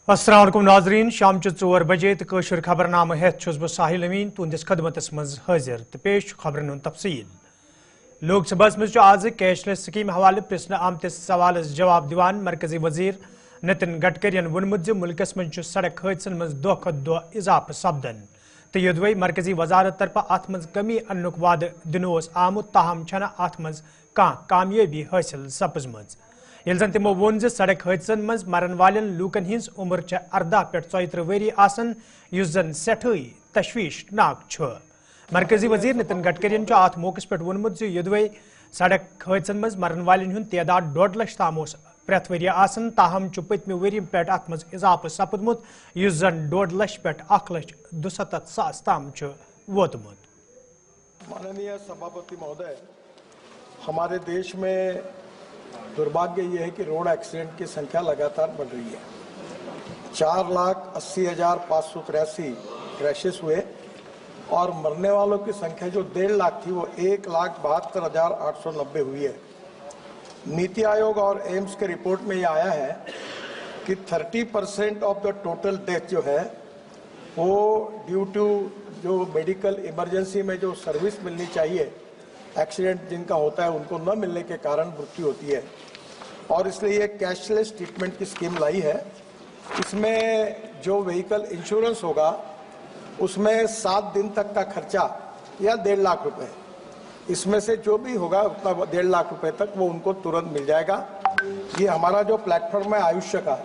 अस्सलाम वालेकुम नाजरीन शाम 4 बजे तो कशर खबरनामा हेत बह साहिल अमीन तुंदिस खदमतस मज हाजिर तो पेश खबरन तफसील। लोकसभा मज आज कैशलेस स्कीम हवाले प्रश्न आमतिस सवाल जवाब दिवान मरकजी वजीर नितिन गडकरियन वोनमुत मुल्कस मज सड़क हादसन मज दह खुद दह इजाफा सपदन तो योदवे मरकजी वजारत तरफ अत मज कमी अन्नुक वाद दिनोस आमुत ताहम छना अत मज कां कामयाबी हासिल सपजमज। ये जन तमो वोन सड़क हादसन मज मरन वाले लूकन हिंस उम्र 18 पे 34 वरी आसन युस जन सेठई तशवीशनाक। मरकजी वजीर नितिन गडकरियन अत मौके पे वोनमुत योदवे सड़क हादसन मज मरन वाले तादाद 1.5 लाख ताम प्रत वरी आसन ताहम पतम वरी पे अत मज इजाफा सपदमुत युस जन 1.5 लाख पे 1,67,000 ताम वोतमुत। माननीय सभापति महोदय, हमारे देश में दुर्भाग्य यह है कि रोड एक्सीडेंट की संख्या लगातार बढ़ रही है। 4,80,583 क्रैशेस हुए और मरने वालों की संख्या जो 1.5 लाख थी वो 1,72,890 हुई है। नीति आयोग और एम्स के रिपोर्ट में यह आया है कि 30% ऑफ द टोटल डेथ जो है वो ड्यू टू जो मेडिकल इमरजेंसी में जो सर्विस मिलनी चाहिए, एक्सीडेंट जिनका होता है उनको न मिलने के कारण मृत्यु होती है। और इसलिए ये कैशलेस ट्रीटमेंट की स्कीम लाई है। इसमें जो व्हीकल इंश्योरेंस होगा उसमें 7 दिन तक का खर्चा या 1.5 लाख रुपए, इसमें से जो भी होगा उतना 1.5 लाख रुपए तक वो उनको तुरंत मिल जाएगा। ये हमारा जो प्लेटफॉर्म है आयुष्य का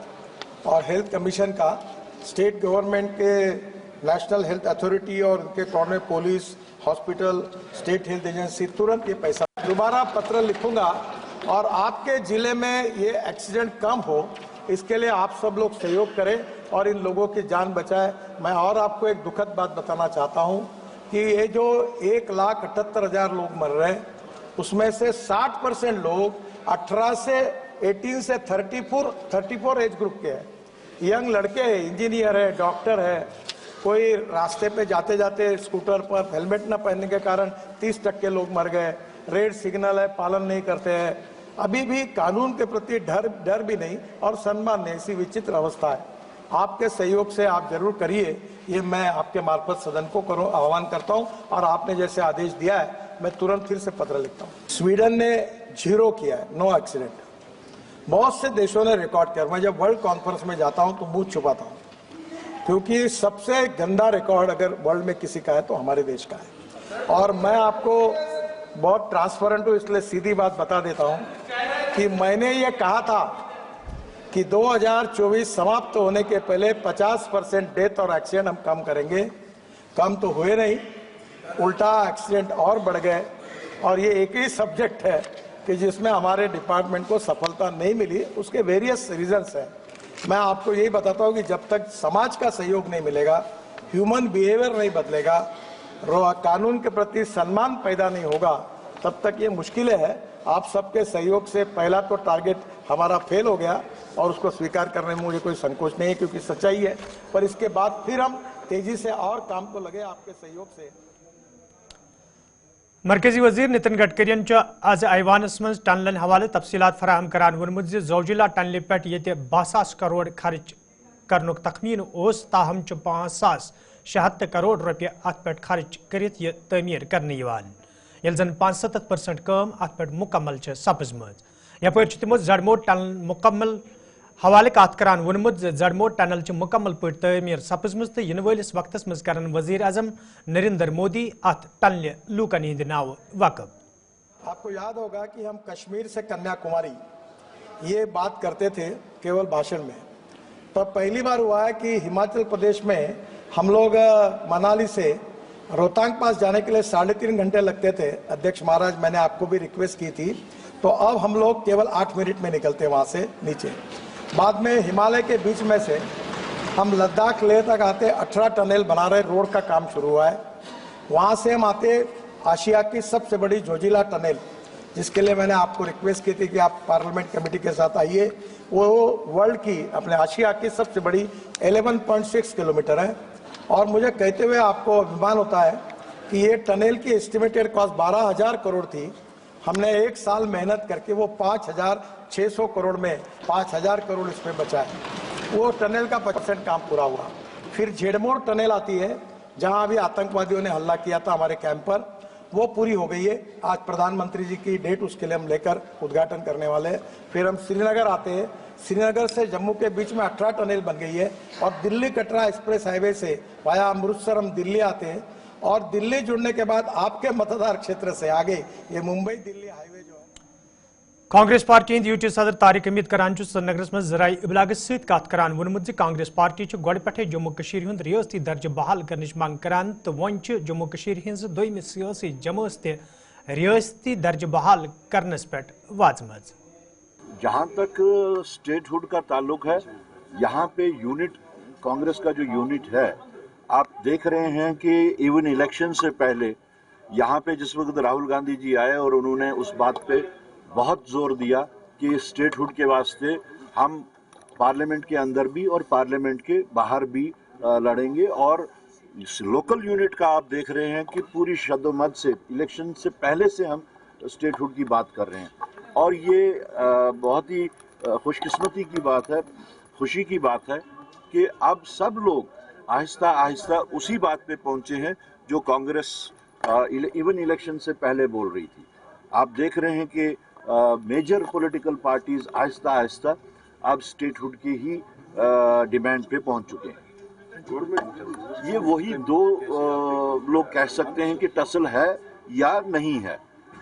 और हेल्थ कमीशन का, स्टेट गवर्नमेंट के नेशनल हेल्थ अथॉरिटी और उनके coordinate police, hospital, state health agency तुरंत ये पैसा। दोबारा पत्र लिखूंगा और आपके जिले में ये एक्सीडेंट कम हो इसके लिए आप सब लोग सहयोग करें और इन लोगों की जान बचाएं। मैं और आपको एक दुखद बात बताना चाहता हूं कि ये जो 1,78,000 लोग मर रहे हैं उसमें से 60% लोग 18 से 18 से 34 एज ग्रुप के हैं। यंग लड़के हैं, इंजीनियर है, डॉक्टर है। कोई रास्ते पे जाते जाते स्कूटर पर हेलमेट न पहनने के कारण 30% लोग मर गए। रेड सिग्नल है, पालन नहीं करते हैं। अभी भी कानून के प्रति डर भी नहीं और सम्मान नहीं, ऐसी विचित्र अवस्था है। आपके सहयोग से आप जरूर करिए, ये मैं आपके मार्फत सदन को आह्वान करता हूं और आपने जैसे आदेश दिया है मैं तुरंत फिर से पत्र लिखता हूं। स्वीडन ने 0 किया है, नो एक्सीडेंट। बहुत से देशों ने रिकॉर्ड किया। मैं जब वर्ल्ड कॉन्फ्रेंस में जाता हूं तो मुंह छुपाता हूं, क्योंकि सबसे गंदा रिकॉर्ड अगर वर्ल्ड में किसी का है तो हमारे देश का है। और मैं आपको बहुत ट्रांसपेरेंट हूं, इसलिए सीधी बात बता देता हूं कि मैंने ये कहा था कि 2024 समाप्त होने के पहले 50% डेथ और एक्सीडेंट हम कम करेंगे। कम तो हुए नहीं, उल्टा एक्सीडेंट और बढ़ गए। और ये एक ही सब्जेक्ट है कि जिसमें हमारे डिपार्टमेंट को सफलता नहीं मिली। उसके वेरियस रीजंस हैं। मैं आपको यही बताता हूं कि जब तक समाज का सहयोग नहीं मिलेगा, ह्यूमन बिहेवियर नहीं बदलेगा, कानून के प्रति सम्मान पैदा नहीं होगा, तब तक ये मुश्किलें हैं। आप सबके सहयोग से पहला तो टारगेट हमारा फेल हो गया और उसको स्वीकार करने में मुझे कोई संकोच नहीं है, क्योंकि सच्चाई है। पर इसके बाद फिर हम तेजी से और काम को लगे आपके सहयोग से। मरकजी वजीर नितिन गडकरियन आज ऐवानस मज टनलन हवाले तफसीलात फराहम करान वोनमुत जोजिला टनल पे ये 62,000 करोड़ खर्च करनुक तखमीन ओस, ताहम 5,76 करोड़ रुपये अत पे खर्च करित ये तमीर करने यल जन 75% काम अत पे मुकम्मल सपजमज। यपर तमो जड़मोट टनल मुकम्मल हवाले कत करान वोनमुत जड़मोट टनल मुकम्मल पे तमीर सपजमज तो इन वलिस वक्त मज करन वजीर आजम नरेंद्र मोदी अत टनल लूकन हिंद नाव वक़्फ। आपको याद होगा कि हम कश्मीर से कन्याकुमारी ये बात करते थे केवल भाषण में। तब पहली बार हुआ है कि हिमाचल प्रदेश में हम लोग मनाली से रोहतांग पास जाने के लिए 3.5 घंटे लगते थे। अध्यक्ष महाराज, मैंने आपको भी रिक्वेस्ट की थी, तो अब हम लोग केवल 8 मिनट में निकलते वहां से नीचे। बाद में हिमालय के बीच में से हम लद्दाख लेह तक आते 18 टनल बना रहे, रोड का काम शुरू हुआ है। वहां से हम आते आशिया की सबसे बड़ी जोजिला टनल, जिसके लिए मैंने आपको रिक्वेस्ट की थी कि आप पार्लियामेंट कमेटी के साथ आइए। वो वर्ल्ड की, अपने आशिया की सबसे बड़ी 11.6 किलोमीटर है। और मुझे कहते हुए आपको अभिमान होता है कि ये टनल की एस्टिमेटेड कॉस्ट 12,000 करोड़ थी। हमने 1 साल मेहनत करके वो 5,600 करोड़ में 5,000 करोड़ इसमें बचा है। वो टनल का 50% काम पूरा हुआ। फिर झेड़मोड़ टनल आती है, जहां अभी आतंकवादियों ने हमला किया था हमारे कैंप पर, वो पूरी हो गई है। आज प्रधानमंत्री जी की डेट उसके लिए हम लेकर उद्घाटन करने वाले हैं। फिर हम श्रीनगर आते हैं, श्रीनगर से जम्मू के बीच में 18 टनल बन गई है, और दिल्ली कटरा एक्सप्रेस हाईवे से वाया अमृतसर हम दिल्ली आते हैं, और दिल्ली जुड़ने के बाद आपके मतदार क्षेत्र से आगे ये मुंबई दिल्ली हाईवे जो है। कांग्रेस पार्टी हंद यूटी सदर तारिक अहमद करान श्रीनगर में जराये इबलाग सत करान वोनमुत कांग्रेस पार्टी गोड़ पे जम्मू कशीर हुंद रियासती दर्ज बहाल करने मांग करान, तो वन जम्मू कशीर हिंज दोयम सियासी जमात ते रियासती दर्ज बहाल करनस पे वाजमज। जहाँ तक स्टेटहुड का ताल्लुक है, यहाँ पे यूनिट, कांग्रेस का जो यूनिट है, आप देख रहे हैं कि इवन इलेक्शन से पहले यहाँ पे जिस वक्त राहुल गांधी जी आए और उन्होंने उस बात पे बहुत जोर दिया कि स्टेटहुड के वास्ते हम पार्लियामेंट के अंदर भी और पार्लियामेंट के बाहर भी लड़ेंगे। और इस लोकल यूनिट का आप देख रहे हैं कि पूरी शद्दोमद से इलेक्शन से पहले से हम स्टेटहुड की बात कर रहे हैं, और ये बहुत ही खुशकिस्मती की बात है, खुशी की बात है कि अब सब लोग आहिस्ता आहिस्ता उसी बात पे पहुंचे हैं जो कांग्रेस इवन इलेक्शन से पहले बोल रही थी। आप देख रहे हैं कि major political parties Aahista Aahista अब स्टेटहुड की ही डिमांड पे पहुंच चुके हैं। ये वही दो लोग कह सकते हैं कि टसल है या नहीं है।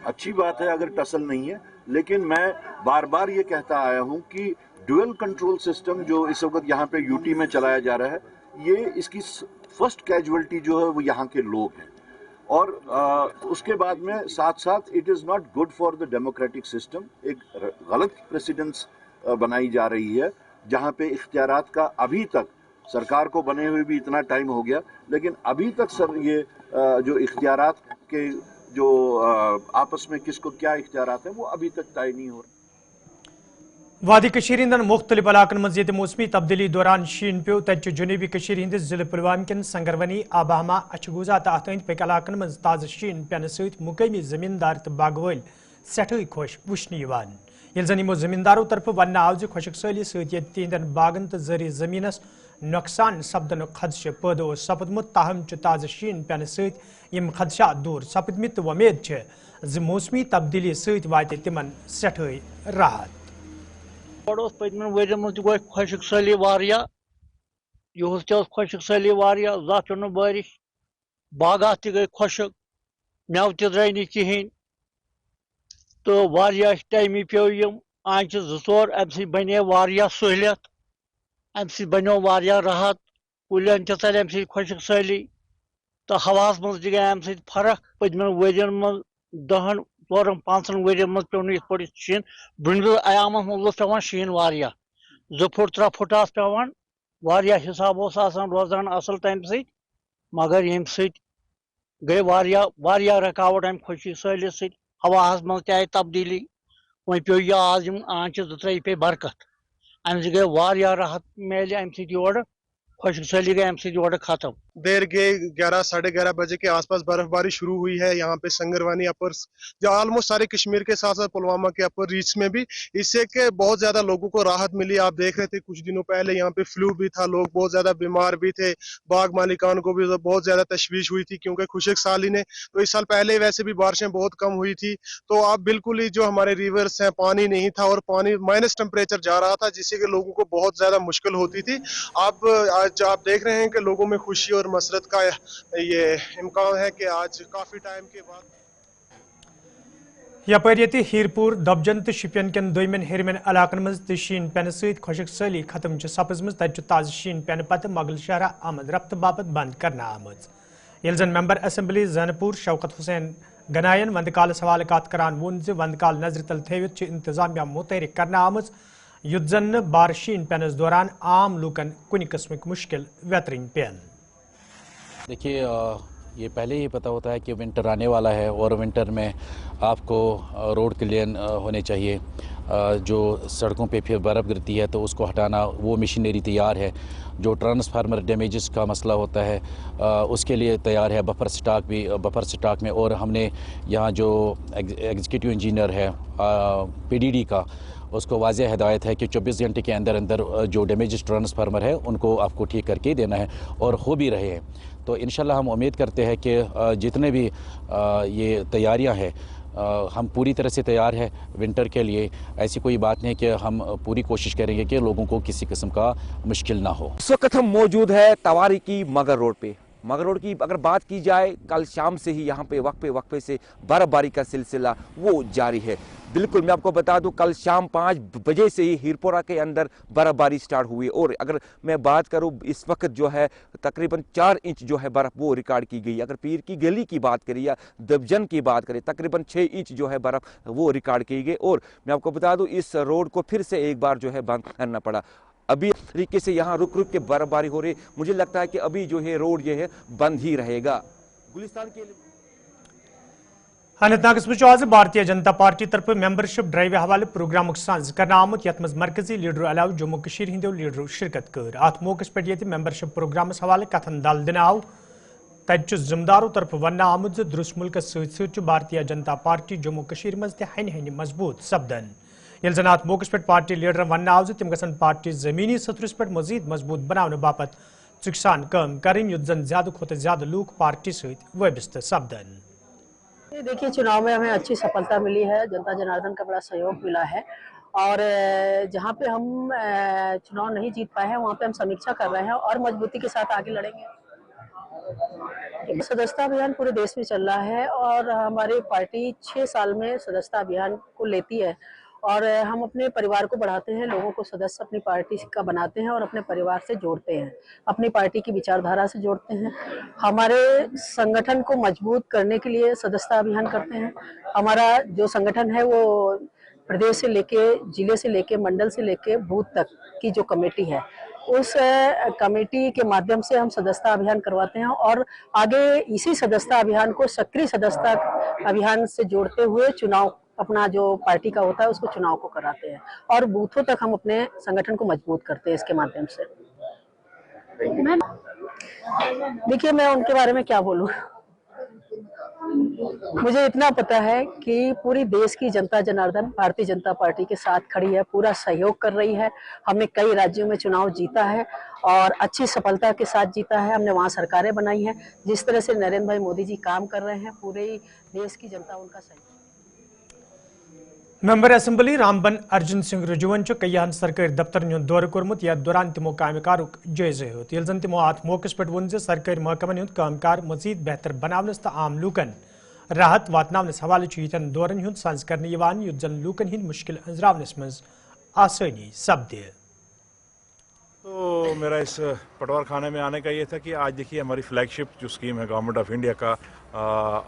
अच्छी बात है अगर टसल नहीं है, लेकिन मैं बार बार ये कहता आया हूं कि ड्यूअल कंट्रोल सिस्टम जो इस वक्त यहाँ पे यूटी में चलाया जा रहा है, ये इसकी फर्स्ट कैजुअलिटी जो है वो यहाँ के लोग हैं, और उसके बाद में साथ साथ it is not good for the democratic system. एक गलत प्रेसिडेंस बनाई जा रही है, जहाँ पे इख्तियारात का अभी तक सरकार को बने हुए भी इतना टाइम हो गया, लेकिन अभी तक सर ये जो इख्तियारात के जो आपस में किसको क्या इख्तियारात हैं वो अभी तक तय नहीं हो रहा। वादी कशीर हिंदन मुख्तलिफ इलाकन मज ये मौसमी तब्दीली दौरान शीन पे तच जुनूबी कशीर हिंदिस जिले पुलवाम कन संगरवनी, आबाहमा, अचगूजा तो अत अंद पक इलाकन मज ताज़ शीन पेन सत मुकामी जमींदार तो बागवाल सठे खुश वुचन ये जन यमो जमींदारों तरफ वन आव ज खुशक सैली सहिंदन बागन तो जरी जमीनस नुकसान सपदन खदशे पैदा सपदमुत, ताहम ताज़ शीन पेन सम खदशा दूर सपदमित वमेद ज मौसमी तब्दीली सत वात तिमन सठे राहत। पदमन वरियन मज गो खुशक सैली वारिया, युस ते खुशक सैली वारिया, जत पे बारिश, बागात ते गई खुशक, मेव ते द्राय नी कहें, तो वारिया टाइम पे यम आज 2-4 अम सि बने वारिया सहूलियत, अम सि बनो वारिया राहत, कुलन ते चल अम सि खुशक सैली, तो हवास मज गई अम सि फर्क। पदमन वरियन मज 10-4-5 वरियन मज पे ये शीन, ब्रुनबिल आयाम मज पे शीन वारिया 2 फुट 3 फुट पे वारिया हिसाब रोजान असल तम सि, मगर यम सि गई वारिया रकावट अम खुशी सैली सि, हवास मज ते आई तब्दीली, वह पे यह आज 2-3 पे बरकत, अम गई वारिया राहत मिले, अम सर खुशक सैली गई अम सर खत्म। देर के 11-11:30 बजे के आसपास बर्फबारी शुरू हुई है यहाँ पे संगरवानी अपर, जो ऑलमोस्ट सारे कश्मीर के साथ साथ पुलवामा के अपर रीच में भी, इससे के बहुत ज्यादा लोगों को राहत मिली। आप देख रहे थे कुछ दिनों पहले यहाँ पे फ्लू भी था, लोग बहुत ज्यादा बीमार भी थे, बाग मालिकान को भी बहुत ज्यादा तशवीश हुई थी क्योंकि खुशक साली ने, तो इस साल पहले वैसे भी बारिशें बहुत कम हुई थी, तो आप बिल्कुल ही जो हमारे रिवर्स हैं पानी नहीं था और पानी माइनस टेम्परेचर जा रहा था, जिससे कि लोगों को बहुत ज्यादा मुश्किल होती थी। आज आप देख रहे हैं कि लोगों में खुशी और मसरत का ये इम्कान है कि आज काफी टाइम के बाद यपर ये हीरपुर, दबजन तो शिपियन कन दोयमन हेरमन इलाकन मज शीन पेन सत खुशक सैली खत्म सपजम, तत ताज़ शीन पेन पत मुगल शहरा आमद रफ्त बाबत बंद करना आमज। ये जन मेंबर असम्बली जानपुर शौकत हुसैन गनायन वंदकाल सवाल करान वोन वंदकाल नजर तल थवित इंतजामिया मुतहरिक करना आमज, युद्ध जन बार शीन पेनस दौरान आम लूकन कुन किस्मक मुश्किल वेतरिन पेन। देखिए, ये पहले ही पता होता है कि विंटर आने वाला है और विंटर में आपको रोड क्लियर होने चाहिए। जो सड़कों पे फिर बर्फ़ गिरती है तो उसको हटाना, वो मशीनरी तैयार है। जो ट्रांसफार्मर डैमेजेस का मसला होता है उसके लिए तैयार है बफर स्टॉक में। और हमने यहाँ जो एग्जीक्यूटिव इंजीनियर है पीडीडी का, उसको वाज़ेह हिदायत है कि 24 घंटे के अंदर अंदर जो डैमेज ट्रांसफार्मर है उनको आपको ठीक करके देना है, और हो भी रहे हैं। तो इंशाल्लाह हम उम्मीद करते हैं कि जितने भी ये तैयारियां हैं, हम पूरी तरह से तैयार हैं विंटर के लिए। ऐसी कोई बात नहीं कि हम पूरी कोशिश करेंगे कि लोगों को किसी किस्म का मुश्किल ना हो। इस वक्त हम मौजूद है तवारी की मगर रोड पे। मगर रोड की अगर बात की जाए, कल शाम से ही यहाँ पे वक्फे से बर्फबारी का सिलसिला वो जारी है। बिल्कुल, मैं आपको बता दूं, कल शाम 5 बजे से ही हीरपुरा के अंदर बर्फबारी स्टार्ट हुई, और अगर मैं बात करूं इस वक्त जो है तकरीबन 4 इंच जो है बर्फ वो रिकॉर्ड की गई। अगर पीर की गली की बात करें या दबजन की बात करें, तकरीबन 6 इंच जो है बर्फ वो रिकॉर्ड की गई। और मैं आपको बता दूं, इस रोड को फिर से एक बार जो है बंद करना पड़ा। अभी तरीके से यहाँ रुक रुक के बर्फबारी हो रही, मुझे लगता है कि अभी जो है रोड जो है बंद ही रहेगा। गुलिस्तान के अनंतनागस मज आज भारतीय जनता पार्टी तरफ मेंबरशिप ड्राइव हवाले प्रोग्राम सांज कर आमुत, यथ मज मरकजी लीडर अलाव जम्मू कशीर हिंदो लीडर शिरकत कर। अत मौके पे ये मेंबरशिप प्रोग्राम हवाले कथन दल दिन आव, तत जिम्मेदारों तरफ वन आमुत दुरुस्त मुल्क सत भारतीय जनता पार्टी जम्मू कशीर मज हन हन मजबूत सपदन। ये जन अत मौके पे पार्टी लीडर वन आव तिम गसन पार्टी जमीनी सतरस पे मजीद मजबूत बनाने बापत चुकसान कम करें, युद्ध जन ज्यादा खोत ज्यादा लोग पार्टी सत वाबस्त सपदन। देखिए, चुनाव में हमें अच्छी सफलता मिली है, जनता जनार्दन का बड़ा सहयोग मिला है, और जहाँ पे हम चुनाव नहीं जीत पाए हैं वहाँ पे हम समीक्षा कर रहे हैं और मजबूती के साथ आगे लड़ेंगे। सदस्यता अभियान पूरे देश में चल रहा है और हमारी पार्टी 6 साल में सदस्यता अभियान को लेती है, और हम अपने परिवार को बढ़ाते हैं, लोगों को सदस्य अपनी पार्टी का बनाते हैं और अपने परिवार से जोड़ते हैं, अपनी पार्टी की विचारधारा से जोड़ते हैं। हमारे संगठन को मजबूत करने के लिए सदस्यता अभियान करते हैं। हमारा जो संगठन है वो प्रदेश से लेके, जिले से लेके, मंडल से लेके बूथ तक की जो कमेटी है, उस कमेटी के माध्यम से हम सदस्यता अभियान करवाते हैं, और आगे इसी सदस्यता अभियान को सक्रिय सदस्यता अभियान से जोड़ते हुए चुनाव अपना जो पार्टी का होता है उसको चुनाव को कराते हैं, और बूथों तक हम अपने संगठन को मजबूत करते हैं इसके माध्यम से। देखिए, मैं उनके बारे में क्या बोलूं, मुझे इतना पता है कि पूरी देश की जनता जनार्दन भारतीय जनता पार्टी के साथ खड़ी है, पूरा सहयोग कर रही है। हमने कई राज्यों में चुनाव जीता है और अच्छी सफलता के साथ जीता है। हमने वहाँ सरकारें बनाई हैं। जिस तरह से नरेंद्र भाई मोदी जी काम कर रहे हैं, पूरे देश की जनता उनका सहयोग। मेंबर असेंबली रामबन अर्जुन सिंह रजुवन कईयान सरकारी दफ्तर हुंद दौर कोर्मुत, यथ दौरान तिमो कामकारुक जायजा हेत। ये जन तिमो अत मौके पे वोन सरकारी महकमन हुंद कामकार मजीद बेहतर बनावनस तो आम लूकन राहत वातनावनस हवाले यन दौरन हुंद सांझ करने युद्ध जन लूकन हिंद मुश्किल अंजरावनस मज आसानी सपदे। तो मेरा इस पटवार खाने में आने का ये था कि आज देखिए हमारी फ्लैगशिप जो स्कीम है गवर्नमेंट ऑफ इंडिया का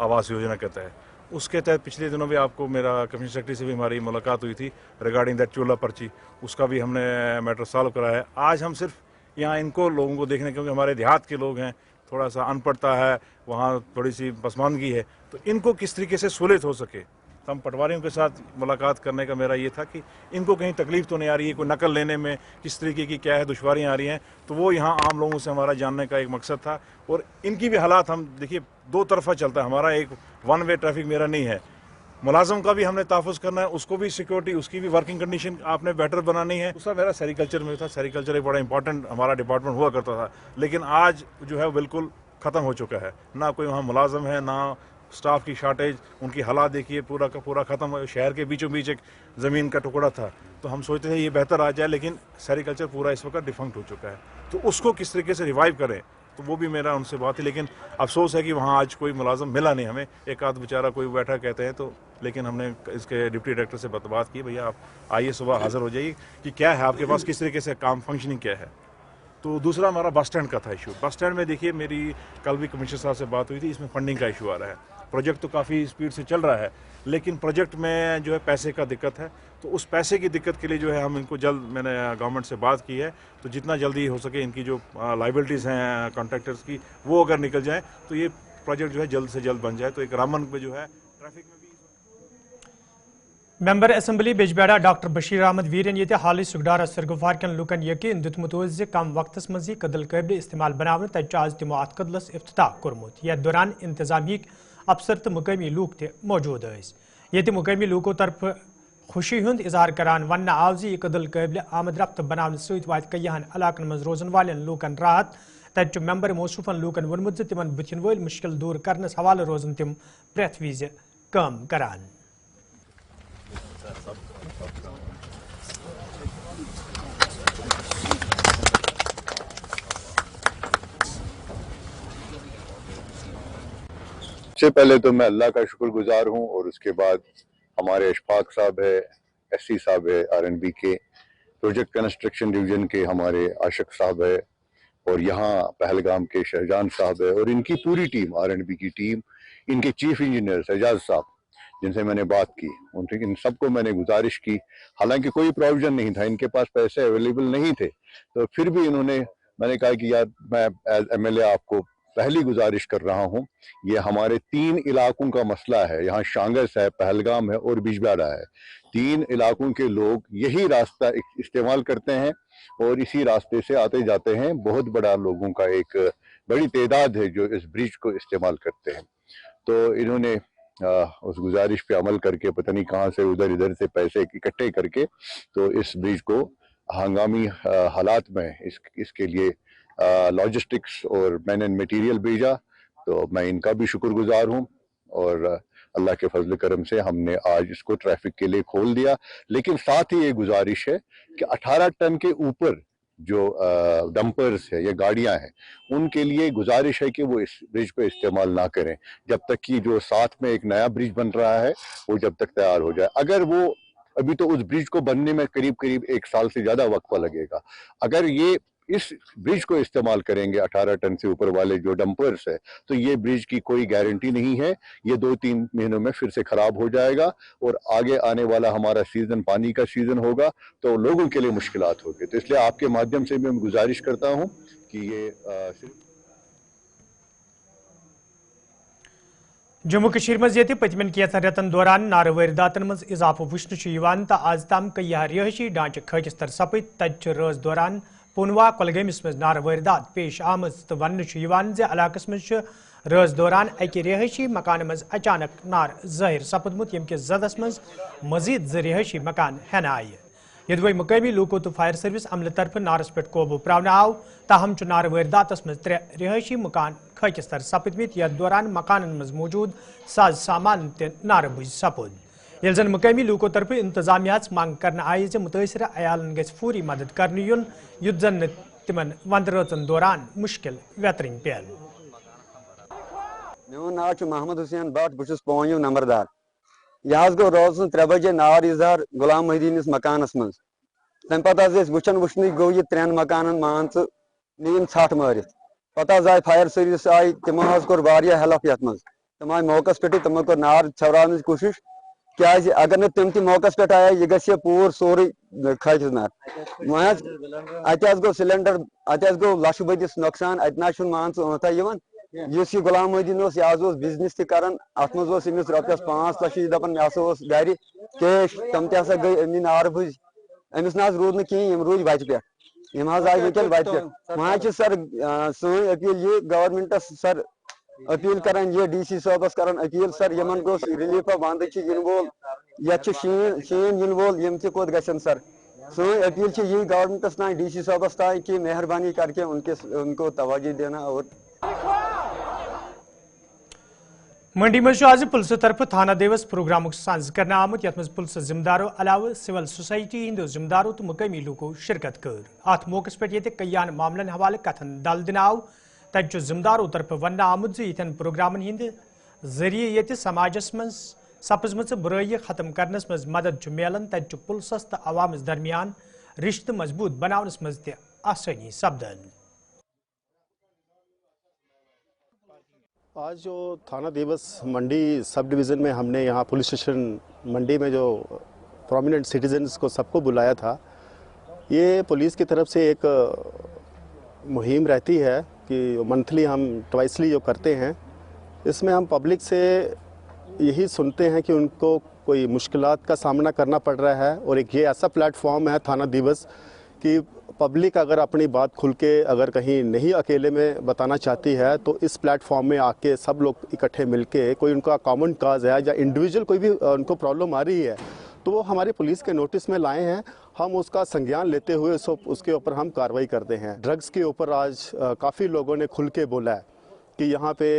आवास योजना के तहत, उसके तहत पिछले दिनों भी आपको मेरा कमिश्नर सेक्रेटरी से भी हमारी मुलाकात हुई थी रिगार्डिंग दैट चूल्हा पर्ची, उसका भी हमने मैटर सॉल्व कराया है। आज हम सिर्फ यहाँ इनको लोगों को देखने, क्योंकि हमारे देहात के लोग हैं, थोड़ा सा अनपढ़ता है, वहाँ थोड़ी सी पसमानदगी है, तो इनको किस तरीके से सहूलियत हो सके, तो हम पटवारियों के साथ मुलाकात करने का मेरा ये था कि इनको कहीं तकलीफ तो नहीं आ रही है, कोई नकल लेने में किस तरीके की क्या है दुश्वारियाँ आ रही हैं, तो वो यहाँ आम लोगों से हमारा जानने का एक मकसद था। और इनकी भी हालात हम देखिए दो तरफा चलता है, हमारा एक वन वे ट्रैफिक मेरा नहीं है, मुलाजम का भी हमने तहफ़्फ़ुज़ करना है, उसको भी सिक्योरिटी, उसकी भी वर्किंग कंडीशन आपने बेटर बनानी है। दूसरा मेरा सेरिकल्चर में था, सेरिकल्चर एक बड़ा इंपॉर्टेंट हमारा डिपार्टमेंट हुआ करता था, लेकिन आज जो है बिल्कुल ख़त्म हो चुका है, ना कोई वहाँ मुलाजम है, ना स्टाफ की शार्टेज, उनकी हालात देखिए पूरा का पूरा ख़त्म। शहर के बीचों बीच एक ज़मीन का टुकड़ा था, तो हम सोचते थे ये बेहतर आ जाए, लेकिन सेरिकल्चर पूरा इस वक्त डिफंक्ट हो चुका है, तो उसको किस तरीके से रिवाइव करें, तो वो भी मेरा उनसे बात थी। लेकिन अफसोस है कि वहाँ आज कोई मुलाजम मिला नहीं हमें, एक आध बेचारा कोई बैठा कहते हैं, तो लेकिन हमने इसके डिप्टी डायरेक्टर से बात की, भैया आप आइए सुबह हाज़िर हो जाइए कि क्या है आपके पास, किस तरीके से काम फंक्शनिंग क्या है। तो दूसरा हमारा बस स्टैंड का था इशू। बस स्टैंड में देखिए मेरी कल भी कमिश्नर साहब से बात हुई थी, इसमें फंडिंग का इशू आ रहा है। प्रोजेक्ट तो काफ़ी स्पीड से चल रहा है, लेकिन प्रोजेक्ट में जो है पैसे का दिक्कत है, तो उस पैसे की दिक्कत के लिए जो है हम इनको जल्द, मैंने गवर्नमेंट से बात की है, तो जितना जल्दी हो सके इनकी जो लाइबिलिटीज़ हैं कॉन्ट्रैक्टर्स की, वो अगर निकल जाए तो ये प्रोजेक्ट जो है जल्द से जल्द बन जाए। तो एक रामन में जो है ट्रैफिक में भी। Member assembly Bijbehara doctor Bashir Ahmad Veeri ये हाल सुगडारा सरगुफार कन लुकन यकीन दितमुत कम वक्तस मज कदल काबिल इस्तेमाल बनाने तज आज तमो अत कदलस इफ्तिताह कोरमुत। यथ दौरान इंतजामी अफसर तो मुकामी लूक ते मौजूद ये मुकामी लूकों तरफ खुशी हुंद इजहार करान वन आव यह कदल काबिल आमद रफ्त बनाने सत वात कईयान इलाकन मज रोजन वाले लूकन राहत तत मेंबर मौसूफन लूकन वोनमुत तिमन बुथिन वल मुश्किल दूर करनस हवाले रोजन तिम प्रेथ विज काम करान। सबसे पहले तो मैं अल्लाह का शुक्रगुजार हूँ और उसके बाद हमारे अशफाक साहब है, एससी साहब है, आरएनबी के प्रोजेक्ट कंस्ट्रक्शन डिवीजन के हमारे आशिक साहब है और यहाँ पहलगाम के शहजान साहब है और इनकी पूरी टीम, आरएनबी की टीम, इनके चीफ इंजीनियर एजाज साहब जिनसे मैंने बात की, उनसे इन सबको मैंने गुजारिश की। हालांकि कोई प्रोविजन नहीं था, इनके पास पैसे अवेलेबल नहीं थे, तो फिर भी मैंने कहा कि यार मैं एज एमएलए आपको पहली गुजारिश कर रहा हूं, ये हमारे 3 इलाकों का मसला है, यहाँ शांगस है, पहलगाम है और बिजबाड़ा है। 3 इलाकों के लोग यही रास्ता इस्तेमाल करते हैं और इसी रास्ते से आते जाते हैं। बहुत बड़ा लोगों का एक बड़ी तादाद है जो इस ब्रिज को इस्तेमाल करते हैं। तो इन्होंने उस गुजारिश पे अमल करके पता नहीं कहाँ से उधर इधर से पैसे इकट्ठे करके तो इस ब्रिज को हंगामी हालात में इसके लिए लॉजिस्टिक्स और मैन एंड मटेरियल भेजा, तो मैं इनका भी शुक्रगुजार हूँ और अल्लाह के फजल करम से हमने आज इसको ट्रैफिक के लिए खोल दिया। लेकिन साथ ही ये गुजारिश है कि 18 टन के ऊपर जो डंपर्स है या गाड़ियां हैं उनके लिए गुजारिश है कि वो इस ब्रिज को इस्तेमाल ना करें जब तक कि जो साथ में एक नया ब्रिज बन रहा है वो जब तक तैयार हो जाए। अगर वो अभी तो उस ब्रिज को बनने में करीब 1 साल से ज्यादा वक्त लगेगा। अगर ये इस ब्रिज को इस्तेमाल करेंगे 18 टन से ऊपर वाले जो डंपर्स है तो ये ब्रिज की कोई गारंटी नहीं है, ये 2-3 महीनों में फिर से खराब हो जाएगा और आगे आने वाला हमारा सीजन पानी का सीजन होगा तो लोगों के लिए मुश्किलात होगी। तो इसलिए आपके माध्यम से मैं गुजारिश करता हूं कि ये जम्मू कश्मीर मज पतमन कैंसन रेतन दौरान नार वारदातन मज इजाफो वुचन तो आज तम कई रिहायशी ढांचे खच तर सपद तत रज दौरान पुनवा कोलगमिस मज नार वारदात पेश आम तो वन इलाकस मज रज दौरान अक रिहायशी मकान मज अचानक नार जाहिर सपदमुत यम किस जदस मज मजीद 2 रिहायशी मकान हेन आय। यदि मकामी लूको तो फायर सर्विस अमल तरफ नारस पे काबू प्रावन आव, ताहम नार वारदातस मज 3 रिहायशी मकान खच तर सपदमित यथ दौरान मकान मज मौजूद साज सामान ते नार बुझ सपद। ये जन मकामी लूको तरफ इंतजामिया मांग कर आय मुतासर अयालन गि फौरी मदद कर युन युद्ध जन तिमन वंद रचन दौरान मुश्किल वेतरिंग पेन। मोन नाव मोहम्मद हुसैन भट्ट, बहुत पोन्यू नंबरदार। यह गो रोज 3 बजे नार इजहार गुलाम मोहद्दीन मकानस मज तम पे वुचन गो यह 3 मकान मान नीन छठ मारित पे आय फायर सर्विस आय तमो कोर हेल्प ये मज तम आय मौकस पे तमो कोर नार छवरान कोशिश क्या अगर न तम मौकस पे आया यह गि पूर सोरे खच नार वह गो सिलेंडर अत गो लक्ष बदिस नुकसान अत मान ओत इस गुलाम मोहद्दीन यह बिजनेस तरान अत मज रॉपियस 5 लाख दपान मे गर कैश तम गई अमी नार भुज अमिस ना रूद नम रूद वत पे यम आय वकल वत पे वह सर सन अपील ये गवर्नमेंटस सर अपील करान ये डीसी साहबस करान अपील सर यमन गो रिलीफ वंद इन वोल ये शीन इन वोल यम कोत गन सर सन अपील ये गवर्नमेंटस तान डीसी साहबस तान कि मेहरबानी करके उनको तवज्जो देना। और मंडी मज आज पुलिस तरफ थाना दिवस प्रोग्राम साज कर आमुत यथ मज पुलिस जिम्मेदारों अलावा सिविल सोसाइटी हंदो जिम्मेदारों तो मकामी लूको शिरकत कर। अत मौके पे कईयान मामलन हवाले कथन दल दिन आव तत जिम्मेदारों तरफ वन आमुत यन प्रोग्रामन हंद जरिए ये समाजस मज सपजम बुराई खत्म करनस मज मदद मिलान तत पुलिस तो अवामस दरमियान रिश्त मजबूत बनावनस मज त आसानी सपदन। आज जो थाना दिवस मंडी सब डिवीज़न में हमने यहाँ पुलिस स्टेशन मंडी में जो प्रोमिनेंट सिटीजन्स को सबको बुलाया था, ये पुलिस की तरफ से एक मुहिम रहती है कि मंथली हम ट्वाइसली जो करते हैं, इसमें हम पब्लिक से यही सुनते हैं कि उनको कोई मुश्किलात का सामना करना पड़ रहा है और एक ये ऐसा प्लेटफॉर्म है थाना दिवस कि पब्लिक अगर अपनी बात खुल के अगर कहीं नहीं अकेले में बताना चाहती है तो इस प्लेटफॉर्म में आके सब लोग इकट्ठे मिलके कोई उनका कॉमन काज है या इंडिविजुअल कोई भी उनको प्रॉब्लम आ रही है तो वो हमारी पुलिस के नोटिस में लाए हैं, हम उसका संज्ञान लेते हुए उसके ऊपर हम कार्रवाई करते हैं। ड्रग्स के ऊपर आज काफ़ी लोगों ने खुल के बोला है कि यहाँ पे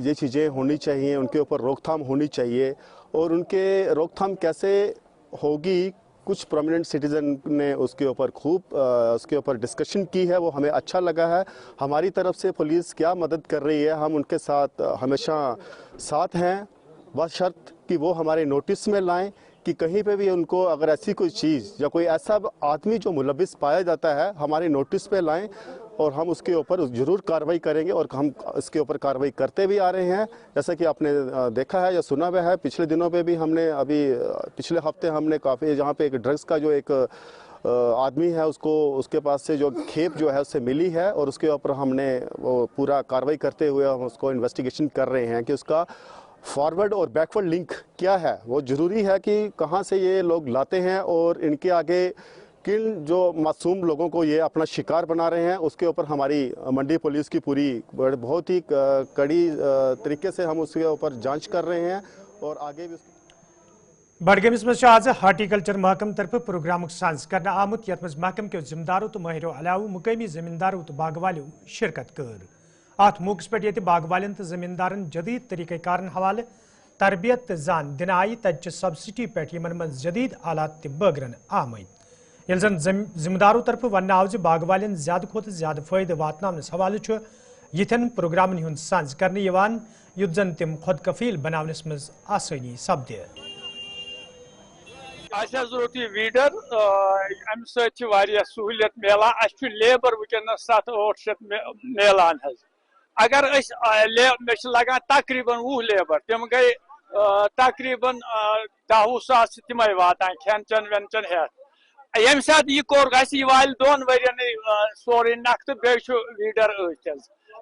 ये चीज़ें होनी चाहिए, उनके ऊपर रोकथाम होनी चाहिए। और उनके रोकथाम कैसे होगी, कुछ प्रोमिनेंट सिटीज़न ने उसके ऊपर खूब उसके ऊपर डिस्कशन की है, वो हमें अच्छा लगा है। हमारी तरफ से पुलिस क्या मदद कर रही है, हम उनके साथ हमेशा साथ हैं, बशर्त कि वो हमारे नोटिस में लाएं कि कहीं पे भी उनको अगर ऐसी कोई चीज़ या कोई ऐसा आदमी जो मुलविस पाया जाता है हमारे नोटिस पे लाएं, और हम उसके ऊपर ज़रूर कार्रवाई करेंगे। और हम इसके ऊपर कार्रवाई करते भी आ रहे हैं, जैसा कि आपने देखा है या सुना हुआ है। पिछले दिनों पे भी हमने पिछले हफ्ते हमने काफ़ी जहाँ पे एक ड्रग्स का जो एक आदमी है उसके पास से जो खेप जो है उससे मिली है, और उसके ऊपर हमने वो पूरा कार्रवाई करते हुए हम उसको इन्वेस्टिगेशन कर रहे हैं कि उसका फॉरवर्ड और बैकवर्ड लिंक क्या है। वो ज़रूरी है कि कहाँ से ये लोग लाते हैं और इनके आगे किन जो मासूम लोगों को ये अपना शिकार बना रहे हैं, उसके ऊपर हमारी मंडी पुलिस की पूरी बहुत ही कड़ी तरीके से हम उसके ऊपर जांच कर रहे हैं और आगे भी। बडगमिस मज आज हार्टिकल्चर महकम तरफ प्रोग्राम साज कर आमुत यथ मज महकम के जिम्मेदारों तो माहिरों अलाव मुकामी जमींदारों तो बागवालों शिरकत कर। अत मौके पे ये बागवालन तो जमींदारन जदीद तरीक़ार हवाले तरबियत जान दिन आई तच सब्सिडी पे यमन जदीद आलात बगरन आमद। ये जन जिम्मेदारों तरफ वन आव बागवालन ज्यादा खुद ज्यादा फायदे वातनावनस हवाले यिथन प्रोग्रामन हुंद साज करने युद्ध जन तिम खुद कफील बनावनस मज आसानी सपदे। जरूरत वीडर अम सहूलियत मिलान लेबर वनस 700-800 मिलान। अगर मे लगान तकरीबन 20 लेबर, तम गई तकरीबन 10 सास तम वातान खेन चन वेन चन हेत। यम सात यह कोर वाल 2 वर्यन सोरे नख तो बे वीडर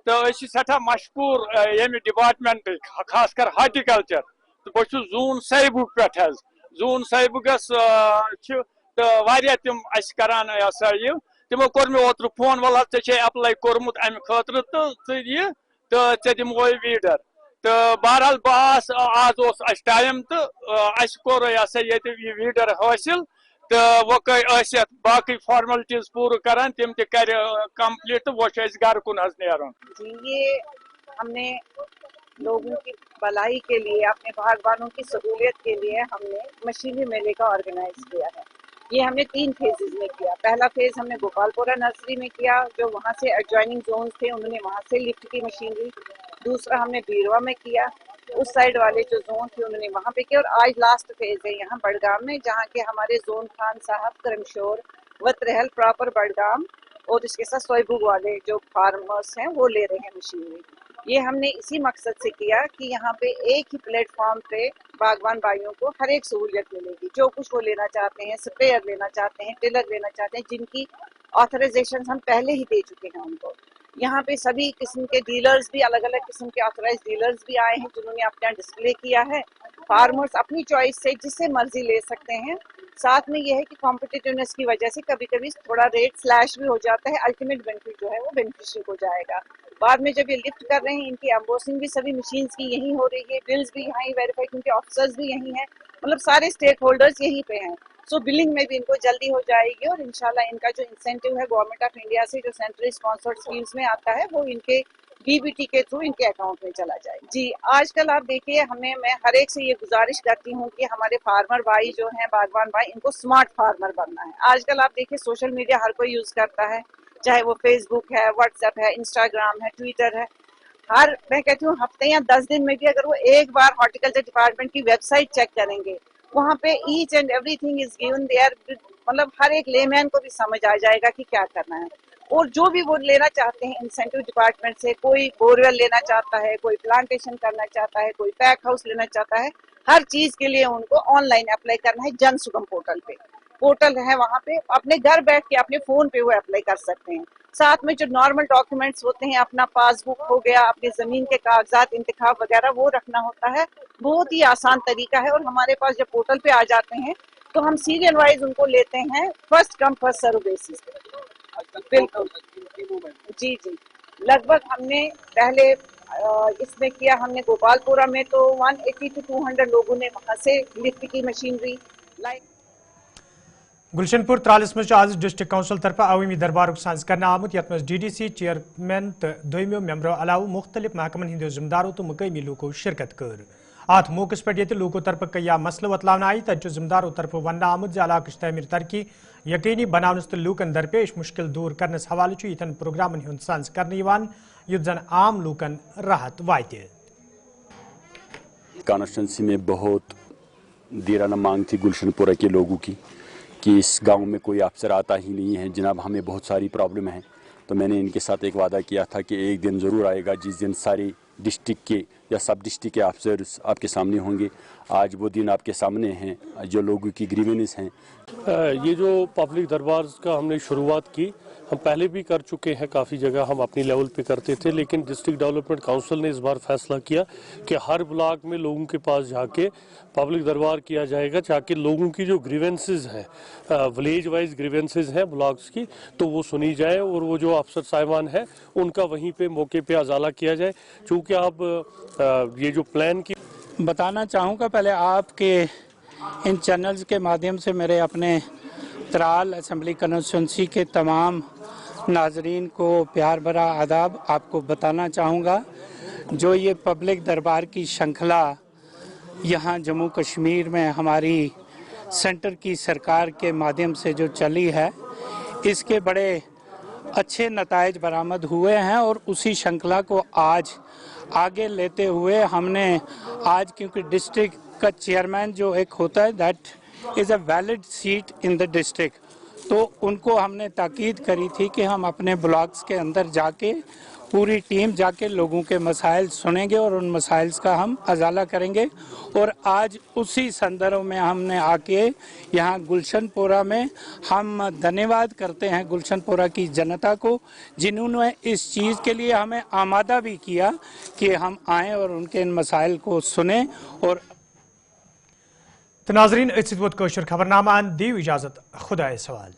तो सठा मशहूर यम डिपार्टमेंट खास कर हार्टिकल्चर तो बहुत जून साहिबुक पे जून साहिबुकस तो तम करान यह तमो कोर मे ओत्र फोन वल ऐ अप्लाई कोर्मुत अमि खतर तो ऐ दिमो वीडर तो बहरहाल बस आज टाइम तो कोर ये वीडर हासिल तो वो बाकी फॉर्मेलिटीज पूरा करान तम कर कंप्लीट तो वो घर कुन नेरन। ये हमने लोगों की भलाई के लिए, अपने बागबानों की सहूलियत के लिए हमने मशीनी मेले का ऑर्गेनाइज किया है। ये हमने 3 फेजेस में किया। पहला फेज हमने गोपालपुरा नर्सरी में किया, जो वहाँ से एडजॉइनिंग जोन थे उन्होंने वहाँ से लिफ्ट की मशीनरी। दूसरा हमने बीरवा में किया, उस साइड वाले जो जोन थे उन्होंने वहाँ पे किया। और आज लास्ट फेज है यहाँ बड़गाम में, जहाँ के हमारे जोन खान साहब, करमशोर, वतरहल प्रॉपर बड़गाम और इसके साथ सोईबुग वाले जो फार्मर्स हैं वो ले रहे हैं मशीनरी। ये हमने इसी मकसद से किया कि यहाँ पे एक ही प्लेटफॉर्म पे बागवान भाइयों को हर एक सहूलियत मिलेगी। जो कुछ वो लेना चाहते हैं, स्प्रेयर लेना चाहते हैं, टिलर लेना चाहते हैं, जिनकी ऑथराइजेशन हम पहले ही दे चुके हैं उनको। यहाँ पे सभी किस्म के डीलर्स भी, अलग अलग किस्म के ऑथराइज डीलर्स भी आए हैं जिन्होंने अपना डिस्प्ले किया है। फार्मर्स अपनी चॉइस से जिससे मर्जी ले सकते हैं। साथ में यह है कि कॉम्पिटिटिवनेस की वजह से कभी कभी थोड़ा रेट स्लैश भी हो जाता है। अल्टीमेट बेनिफिट जो है वो बेनिफिशियरी को जाएगा। बाद में जब ये लिफ्ट कर रहे हैं, इनकी एम्बोसिंग भी सभी मशीन्स की यहीं हो रही है, बिल्स भी यहाँ ही वेरीफाई, क्योंकि ऑफिसर्स भी यहीं हैं, मतलब सारे स्टेक होल्डर्स यहीं पे हैं। सो बिलिंग में भी इनको जल्दी हो जाएगी और इंशाल्लाह इनका जो इंसेंटिव है गवर्नमेंट ऑफ इंडिया से, जो सेंट्रली स्पॉन्सर्ड स्कीम्स में आता है, वो इनके डीबीटी के थ्रू इनके अकाउंट में चला जाए। जी, आजकल आप देखिए, मैं हर एक से ये गुजारिश करती हूँ कि हमारे फार्मर भाई जो हैं, बागवान भाई, इनको स्मार्ट फार्मर बनना है। आजकल आप देखिए सोशल मीडिया हर कोई यूज करता है, चाहे वो फेसबुक है, व्हाट्सएप है, इंस्टाग्राम है, ट्विटर है। मैं कहती हूँ हफ्ते या 10 दिन में भी अगर वो एक बार हॉर्टिकल्चर डिपार्टमेंट की वेबसाइट चेक करेंगे, वहाँ पे each and everything is given there, मतलब हर एक लेमैन को भी समझ आ जाएगा कि क्या करना है। और जो भी वो लेना चाहते हैं इंसेंटिव डिपार्टमेंट से, कोई बोरवेल लेना चाहता है, कोई प्लांटेशन करना चाहता है, कोई पैक हाउस लेना चाहता है, हर चीज के लिए उनको ऑनलाइन अप्लाई करना है। जन सुगम पोर्टल पे पोर्टल है, वहाँ पे अपने घर बैठ के अपने फोन पे वो अप्लाई कर सकते हैं। साथ में जो नॉर्मल डॉक्यूमेंट्स होते हैं, अपना पासबुक हो गया, अपनी जमीन के कागजात, इंतखाब वगैरह, वो रखना होता है। बहुत ही आसान तरीका है। और हमारे पास जब पोर्टल पे आ जाते हैं तो हम सीरियल वाइज उनको लेते हैं, first come first serve basis पे। बिल्कुल जी जी, लगभग हमने पहले इसमें किया, हमने गोपालपुरा में तो 180 to 200 लोगों ने वहाँ से लिफ्ट की मशीनरी, लाइक गुलशन त्रालस मज आज डिस्ट्रिक्ट काउंसिल तरफ अवामी दरबार साज कर आमुत यथ मज DDC चेयरमैन तो दोमियो मेंबरों अलाव मुख्तलिफ महकमन हिंदो जिम्मेदारों तो मुकामी लोगों शिरकत कर अत मौके पे ये लोगों तरफ क्या मसल वतलावन आई तत जिम्मेदारों तरफ वन आमुत इलाक तमीर तरक्की यकीनी बनावनस तो लूकन दरपेश मुश्किल दूर करनस हवाले यथन प्रोग्रामन हुंद साज कर युत जन आम लूकन राहत वात। कॉन्स्टिट्यूंसी में बहुत देराना मांग थी गुलशनपुरा के लोगों की कि इस गांव में कोई अफसर आता ही नहीं है जनाब, हमें बहुत सारी प्रॉब्लम है। तो मैंने इनके साथ एक वादा किया था कि एक दिन ज़रूर आएगा जिस दिन सारी डिस्ट्रिक्ट के या सब डिस्ट्रिक्ट के अफसर्स आपके सामने होंगे। आज वो दिन आपके सामने हैं, जो लोगों की ग्रीवेंस हैं। ये जो पब्लिक दरबार का हमने शुरुआत की, हम पहले भी कर चुके हैं, काफ़ी जगह हम अपनी लेवल पे करते थे, लेकिन डिस्ट्रिक्ट डेवलपमेंट काउंसिल ने इस बार फैसला किया कि हर ब्लॉक में लोगों के पास जाके पब्लिक दरबार किया जाएगा, ताकि लोगों की जो ग्रीवेंसेस हैं, विलेज वाइज ग्रीवेंसेस हैं ब्लॉक्स की, तो वो सुनी जाए और वो जो अफसर साहिबान हैं उनका वहीं पे मौके पे अजाला किया जाए। चूँकि आप ये जो प्लान की बताना चाहूँगा, पहले आपके इन चैनल्स के माध्यम से मेरे अपने त्राल असेंबली कॉन्स्टिट्यूंसी के तमाम नाजरीन को प्यार भरा आदाब। आपको बताना चाहूँगा जो ये पब्लिक दरबार की श्रृंखला यहाँ जम्मू कश्मीर में हमारी सेंटर की सरकार के माध्यम से जो चली है, इसके बड़े अच्छे नताइज बरामद हुए हैं और उसी श्रृंखला को आज आगे लेते हुए हमने आज, क्योंकि डिस्ट्रिक्ट का चेयरमैन जो एक होता है that is a valid seat in the district, तो उनको हमने ताकीद करी थी कि हम अपने ब्लॉक्स के अंदर जाके पूरी टीम जाके लोगों के मसाइल सुनेंगे और उन मसाइल का हम अजाला करेंगे। और आज उसी संदर्भ में हमने आके यहाँ गुलशनपुरा में हम धन्यवाद करते हैं गुलशनपुरा की जनता को, जिन्होंने इस चीज़ के लिए हमें आमादा भी किया कि हम आएँ और उनके इन मसाइल को सुने। और नाज़रीन खबरनामा दीव इजाज़त, खुदा सवाल।